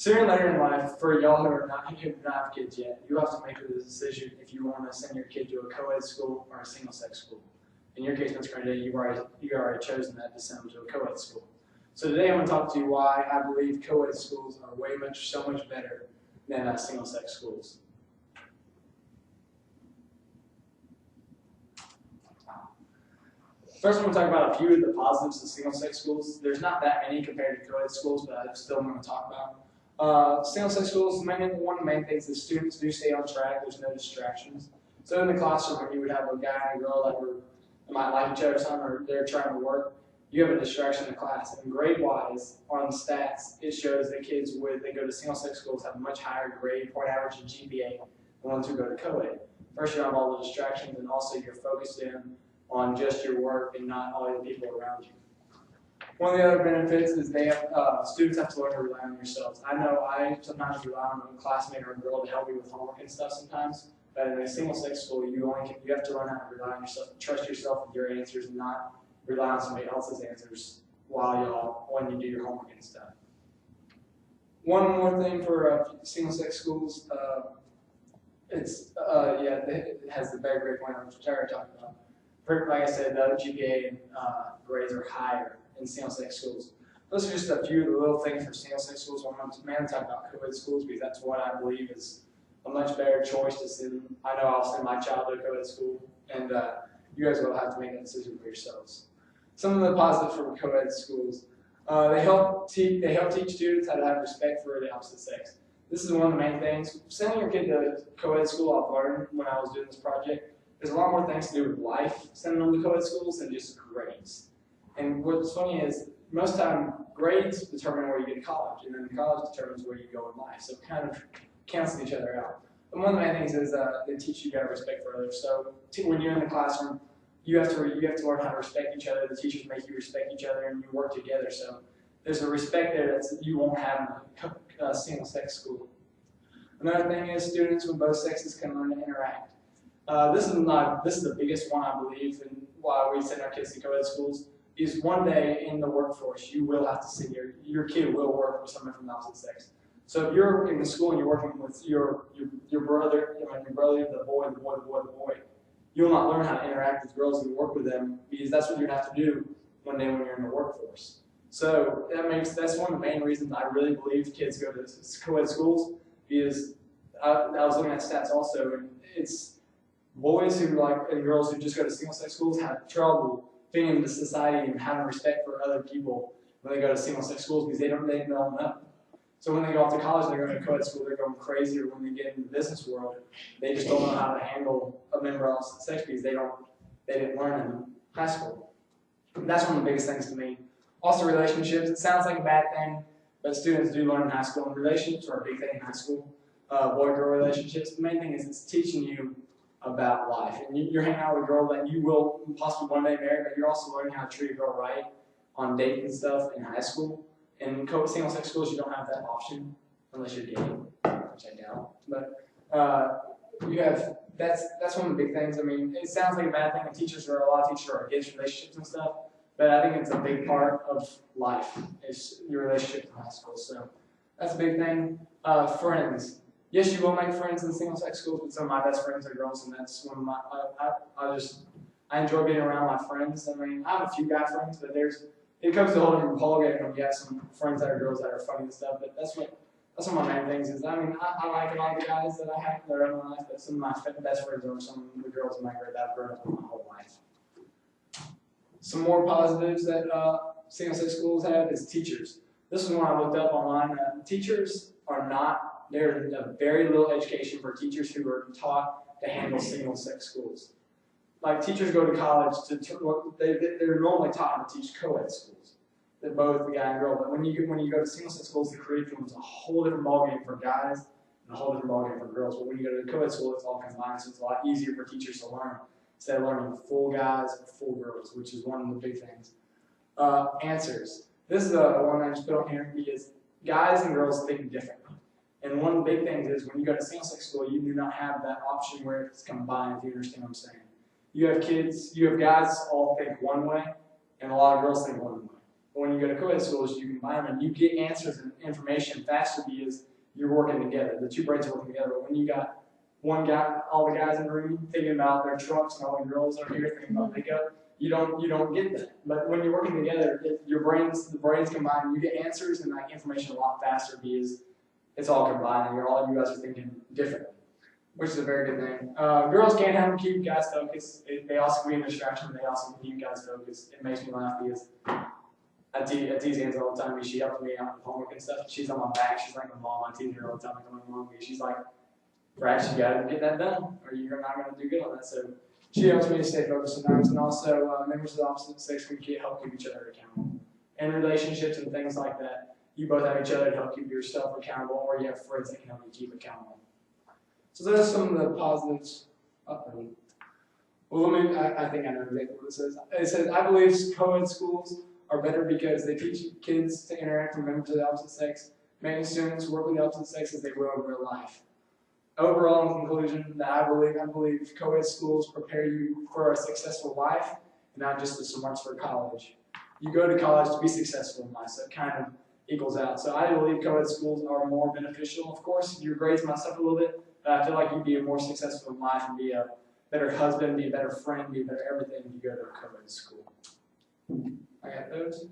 Sooner or later in life, for y'all who are not who do not have kids yet, you have to make the decision if you want to send your kid to a co-ed school or a single-sex school. In your case, Mr. Granddaddy, you've already chosen that to send them to a co-ed school. So today I'm going to talk to you why I believe co-ed schools are so much better than single-sex schools. First, I'm going to talk about a few of the positives of single-sex schools. There's not that many compared to co-ed schools, but I still want to talk about. Single-sex schools, one of the main things is students do stay on track. There's no distractions. So in the classroom, when you would have a guy and a girl that might like each other or something, or they're trying to work, you have a distraction in class. And grade-wise, on stats, it shows that kids they go to single-sex schools have a much higher grade, point average, and GPA than ones who go to co-ed. First, you have all the distractions, and also you're focused in on just your work and not all the people around you. One of the other benefits is students have to learn to rely on themselves. I know I sometimes rely on a classmate or a girl to help me with homework and stuff sometimes, but in a single-sex school, you have to learn how to rely on yourself, trust yourself with your answers, and not rely on somebody else's answers when you do your homework and stuff. One more thing for single-sex schools, it has the better grade point, which I already talked about. Like I said, the GPA and grades are higher in single-sex schools. Those are just a few of the little things for single-sex schools. I'm mainly talking about co-ed schools because that's what I believe is a much better choice to send. I know I'll send my child to a co-ed school, and you guys will have to make that decision for yourselves. Some of the positives from co-ed schools, they help teach students how to have respect for the opposite sex. This is one of the main things. Sending your kid to co-ed school, I've learned when I was doing this project, there's a lot more things to do with life sending them to co-ed schools than just grades. And what's funny is most time grades determine where you get to college, and then college determines where you go in life. So it kind of cancel each other out. But one of the main things is they teach you how to respect for others. So when you're in the classroom, you have to learn how to respect each other. The teachers make you respect each other, and you work together. So there's a respect there that you won't have in a single-sex school. Another thing is students with both sexes can learn to interact. This is the biggest one, I believe, and why we send our kids to co-ed schools, is one day in the workforce, you will have to see your kid will work with someone from the opposite sex. So if you're in the school and you're working with your brother, the boy, you'll not learn how to interact with girls and work with them because that's what you have to do one day when you're in the workforce. So that's one of the main reasons I really believe kids go to co-ed schools, because I was looking at stats also, and it's boys and girls who just go to single-sex schools have trouble fitting into society and having respect for other people when they go to single-sex schools because they don't know. So when they go off to college and they're going to co-ed school, they're going crazy, or when they get into the business world, they just don't know how to handle a member of the sex because they didn't learn in high school. And that's one of the biggest things to me. Also relationships, it sounds like a bad thing, but students do learn in high school, and relationships are a big thing in high school. Boy-girl relationships, the main thing is it's teaching you about life. And you're hanging out with a girl that you will possibly one day marry, but you're also learning how to treat a girl right on dates and stuff in high school. In single-sex schools, you don't have that option unless you're gay, which I doubt. But that's one of the big things. I mean, it sounds like a bad thing, and a lot of teachers are against relationships and stuff, but I think it's a big part of life is your relationship in high school. So that's a big thing. Friends. Yes, you will make friends in single-sex schools, but some of my best friends are girls, and that's one of my. I enjoy being around my friends. I mean, I have a few guy friends, but it comes to a whole different ballgame when you have some friends that are girls that are funny and stuff. But that's one of my main things. Is I like a lot of the guys that I have in their own life, but some of my best friends are some of the girls in my grade that I've grown up with my whole life. Some more positives that single-sex schools have is teachers. This is one I looked up online. Teachers are not. There's a very little education for teachers who are taught to handle single-sex schools. Like teachers go to college they're normally taught how to teach co-ed schools, that both the guy and girl. But when you go to single-sex schools, the curriculum is a whole different ballgame for guys and a whole different ballgame for girls. But when you go to the co-ed school, it's all combined, so it's a lot easier for teachers to learn instead of learning full guys or full girls, which is one of the big things. Answers. This is one I just put on here because guys and girls think differently. And one of the big things is when you go to single-sex school, you do not have that option where it's combined, if you understand what I'm saying. You have guys all think one way, and a lot of girls think one way. But when you go to co-ed schools, you combine them and you get answers and information faster because you're working together. The two brains are working together. But when you got one guy, all the guys in the room thinking about their trucks and all the girls are here thinking about makeup, you don't get that. But when you're working together, the brains combine, you get answers and like information a lot faster because it's all combined and all you guys are thinking differently, which is a very good thing. Girls can't help but keep guys focused. They also can be a distraction, but they also can keep guys focused. It makes me laugh because I tease Anza all the time because she helps me out with homework and stuff. She's on my back. She's like my mom. I tease her all the time. Like my mom, she's like, Brax, you gotta get that done, or you're not gonna do good on that. So she helps me to stay focused sometimes, and also members of the opposite sex can help keep each other accountable. In relationships and things like that, you both have each other to help keep yourself accountable, or you have friends that can help you keep accountable. So those are some of the positives. Well, I think I know exactly what it says. It says, I believe co-ed schools are better because they teach kids to interact with members of the opposite sex, making students work with the opposite sex as they will in real life. Overall, in conclusion, that I believe co-ed schools prepare you for a successful life, and not just so much for college. You go to college to be successful in life, so it kind of equals out. So I believe co-ed schools are more beneficial. Of course, your grades mess up a little bit, but I feel like you'd be more successful in life and be a better husband, be a better friend, be a better everything if you go to a co-ed school. I got those.